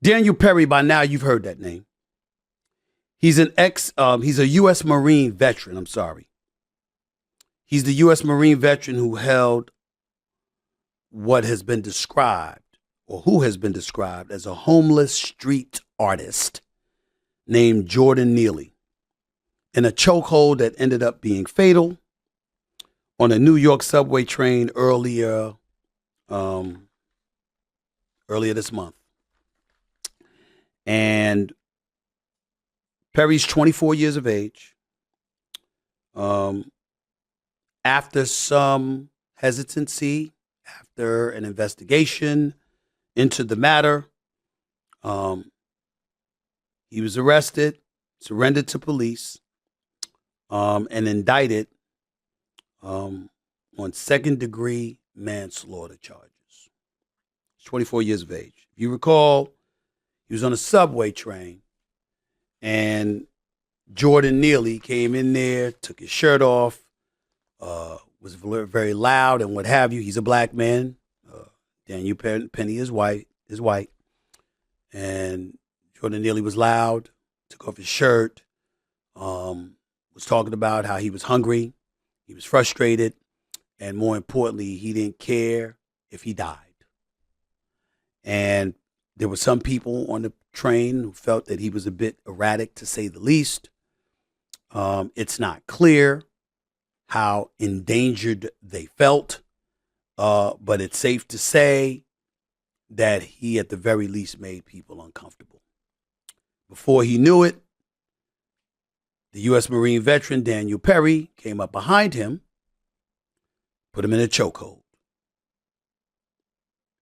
Daniel Perry, by now you've heard that name. He's he's a U.S. Marine veteran. I'm sorry. He's the U.S. Marine veteran who held what has been described, or who has been described as a homeless street artist named Jordan Neely in a chokehold that ended up being fatal on a New York subway train earlier this month. And Perry's 24 years of age. After some hesitancy, after an investigation into the matter, he was arrested, surrendered to police, and indicted on second-degree manslaughter charges. He's 24 years of age. If you recall, he was on a subway train, and Jordan Neely came in there, took his shirt off, was very loud and what have you. He's a black man. Daniel Penny is white. And Jordan Neely was loud, took off his shirt, was talking about how he was hungry, he was frustrated, and more importantly, he didn't care if he died. And there were some people on the train who felt that he was a bit erratic, to say the least. It's not clear how endangered they felt, but it's safe to say that he, at the very least, made people uncomfortable. Before he knew it, the U.S. Marine veteran Daniel Perry came up behind him, put him in a chokehold,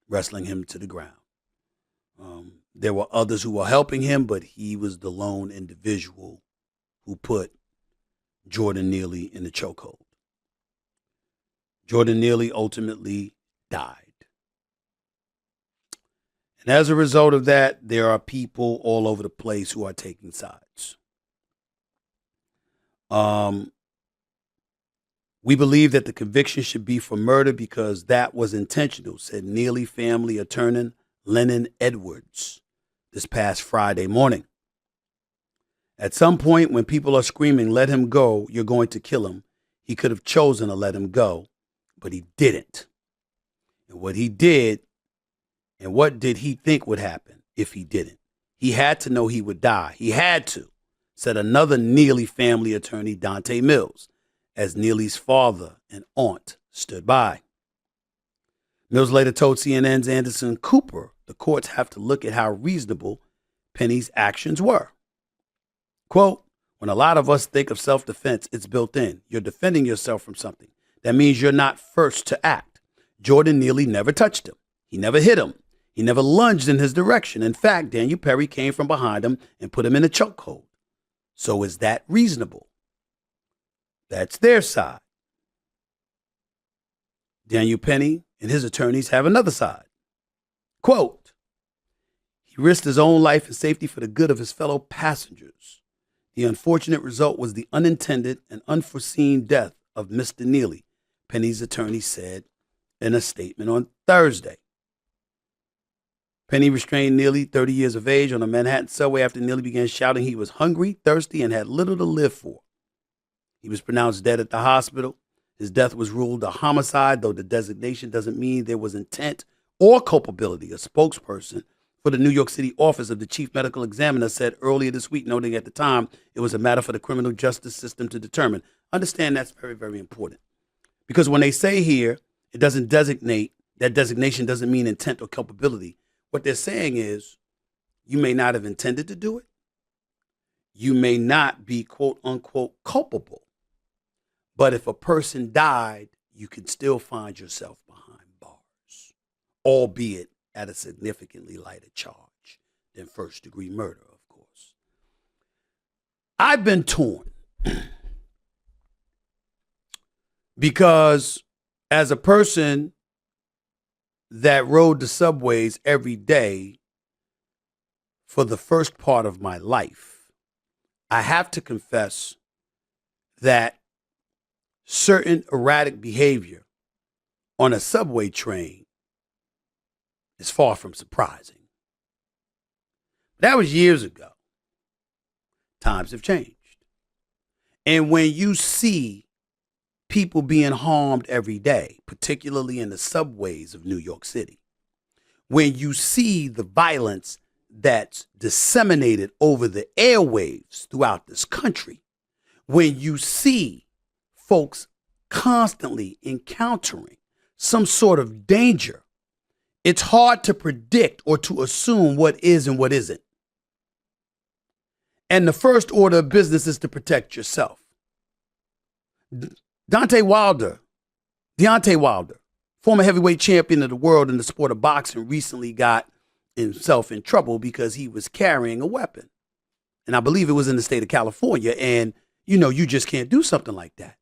wrestling him to the ground. There were others who were helping him, but he was the lone individual who put Jordan Neely in the chokehold. Jordan Neely ultimately died. And as a result of that, there are people all over the place who are taking sides. We believe that the conviction should be for murder because that was intentional, said Neely family attorney Lennon Edwards this past Friday morning. At some point when people are screaming, "Let him go, you're going to kill him," he could have chosen to let him go, but he didn't. And what he did, and what did he think would happen if he didn't? He had to know he would die. He had to, said another Neely family attorney, Dante Mills, as Neely's father and aunt stood by. Mills later told CNN's Anderson Cooper the courts have to look at how reasonable Penny's actions were. Quote, when a lot of us think of self-defense, it's built in. You're defending yourself from something. That means you're not first to act. Jordan Neely never touched him. He never hit him. He never lunged in his direction. In fact, Daniel Perry came from behind him and put him in a chokehold. So is that reasonable? That's their side. Daniel Penny and his attorneys have another side. Quote, he risked his own life and safety for the good of his fellow passengers. The unfortunate result was the unintended and unforeseen death of Mr. Neely, Penny's attorney said in a statement on Thursday. Penny restrained Neely, 30 years of age, on a Manhattan subway after Neely began shouting he was hungry, thirsty, and had little to live for. He was pronounced dead at the hospital. His death was ruled a homicide, though the designation doesn't mean there was intent or culpability. A spokesperson for the New York City office of the chief medical examiner said earlier this week, noting at the time it was a matter for the criminal justice system to determine. Understand that's very, very important. Because when they say here, it doesn't designate, that designation doesn't mean intent or culpability. What they're saying is you may not have intended to do it. You may not be, quote unquote, culpable. But if a person died, you can still find yourself behind bars, albeit at a significantly lighter charge than first-degree murder, of course. I've been torn because as a person that rode the subways every day for the first part of my life, I have to confess that certain erratic behavior on a subway train is far from surprising. That was years ago. Times have changed. And when you see people being harmed every day, particularly in the subways of New York City, when you see the violence that's disseminated over the airwaves throughout this country, when you see folks constantly encountering some sort of danger, it's hard to predict or to assume what is and what isn't. And the first order of business is to protect yourself. Deontay Wilder, former heavyweight champion of the world in the sport of boxing, recently got himself in trouble because he was carrying a weapon. And I believe it was in the state of California. And, you just can't do something like that.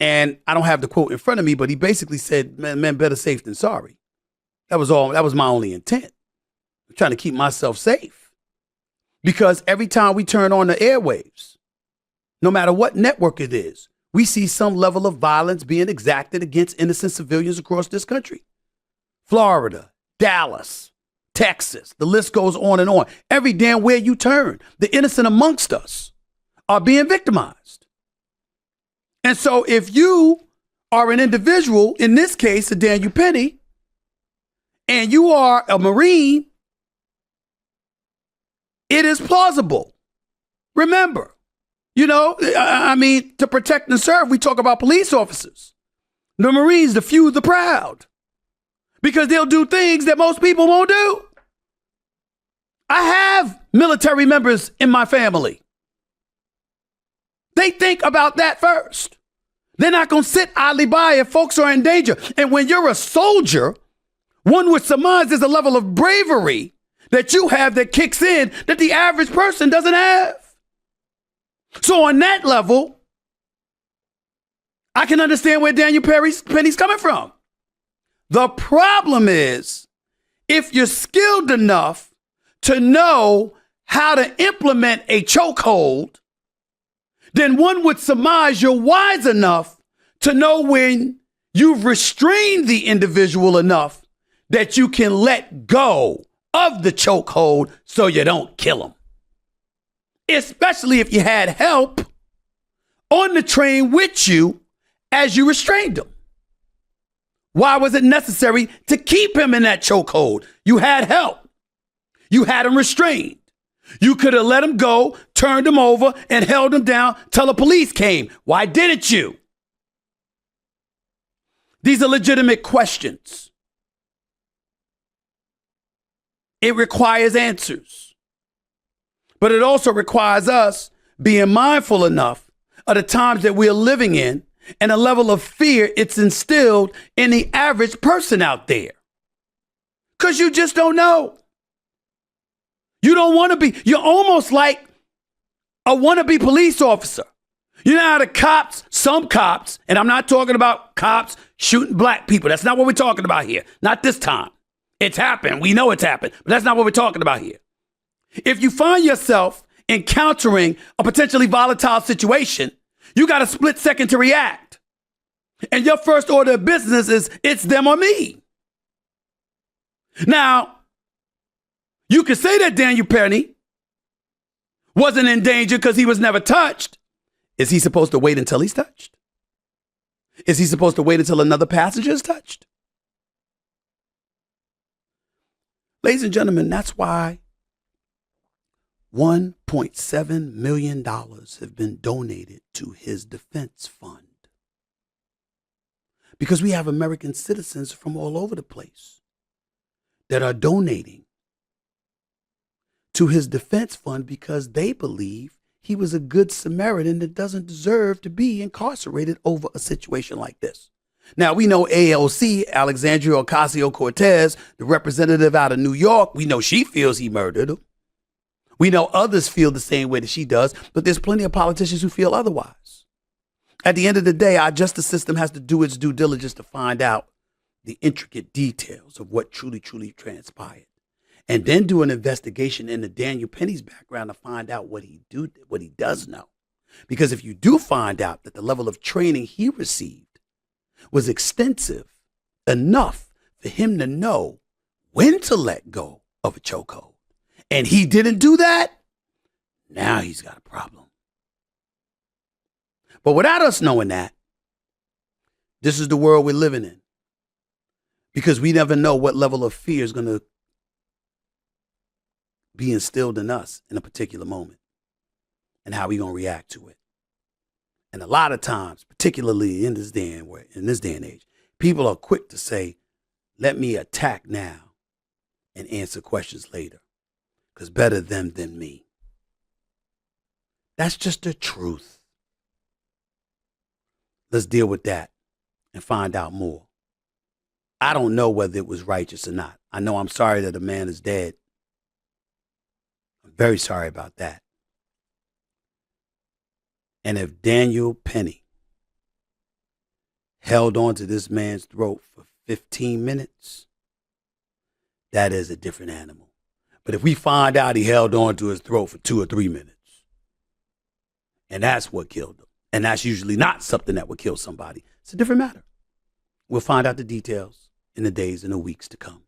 And I don't have the quote in front of me, but he basically said, man, better safe than sorry. That was all. That was my only intent. I'm trying to keep myself safe. Because every time we turn on the airwaves, no matter what network it is, we see some level of violence being exacted against innocent civilians across this country. Florida, Dallas, Texas, the list goes on and on. Every damn where you turn, the innocent amongst us are being victimized. And so if you are an individual, in this case, a Daniel Penny, and you are a Marine, it is plausible. Remember, to protect and serve, we talk about police officers, the Marines, the few, the proud, because they'll do things that most people won't do. I have military members in my family. They think about that first. They're not going to sit idly by if folks are in danger. And when you're a soldier, one would surmise there's a level of bravery that you have that kicks in that the average person doesn't have. So on that level, I can understand where Daniel Penny's coming from. The problem is, if you're skilled enough to know how to implement a chokehold, then one would surmise you're wise enough to know when you've restrained the individual enough that you can let go of the chokehold so you don't kill them. Especially if you had help on the train with you as you restrained him. Why was it necessary to keep him in that chokehold? You had help. You had him restrained. You could have let him go, turned him over, and held him down till the police came. Why didn't you? These are legitimate questions. It requires answers. But it also requires us being mindful enough of the times that we're living in and a level of fear it's instilled in the average person out there. Because you just don't know. You don't want to be, you're almost like a wannabe police officer. You know how the cops, some cops, and I'm not talking about cops shooting black people. That's not what we're talking about here. Not this time. It's happened. We know it's happened, but that's not what we're talking about here. If you find yourself encountering a potentially volatile situation, you got a split second to react. And your first order of business is it's them or me. Now, you could say that Daniel Penny wasn't in danger because he was never touched. Is he supposed to wait until he's touched? Is he supposed to wait until another passenger is touched? Ladies and gentlemen, that's why $1.7 million have been donated to his defense fund. Because we have American citizens from all over the place that are donating to his defense fund because they believe he was a good Samaritan that doesn't deserve to be incarcerated over a situation like this. Now, we know AOC, Alexandria Ocasio-Cortez, the representative out of New York, we know she feels he murdered him. We know others feel the same way that she does, but there's plenty of politicians who feel otherwise. At the end of the day, our justice system has to do its due diligence to find out the intricate details of what truly transpired. And then do an investigation into Daniel Penny's background to find out what he does know. Because if you do find out that the level of training he received was extensive enough for him to know when to let go of a chokehold, and he didn't do that, now he's got a problem. But without us knowing that, this is the world we're living in. Because we never know what level of fear is going to be instilled in us in a particular moment and how we're going to react to it. And a lot of times, particularly in this day and age, people are quick to say, let me attack now and answer questions later, because better them than me. That's just the truth. Let's deal with that and find out more. I don't know whether it was righteous or not. I know I'm sorry that a man is dead. I'm very sorry about that. And if Daniel Penny held on to this man's throat for 15 minutes, that is a different animal. But if we find out he held on to his throat for 2 or 3 minutes, and that's what killed him, and that's usually not something that would kill somebody, it's a different matter. We'll find out the details in the days and the weeks to come.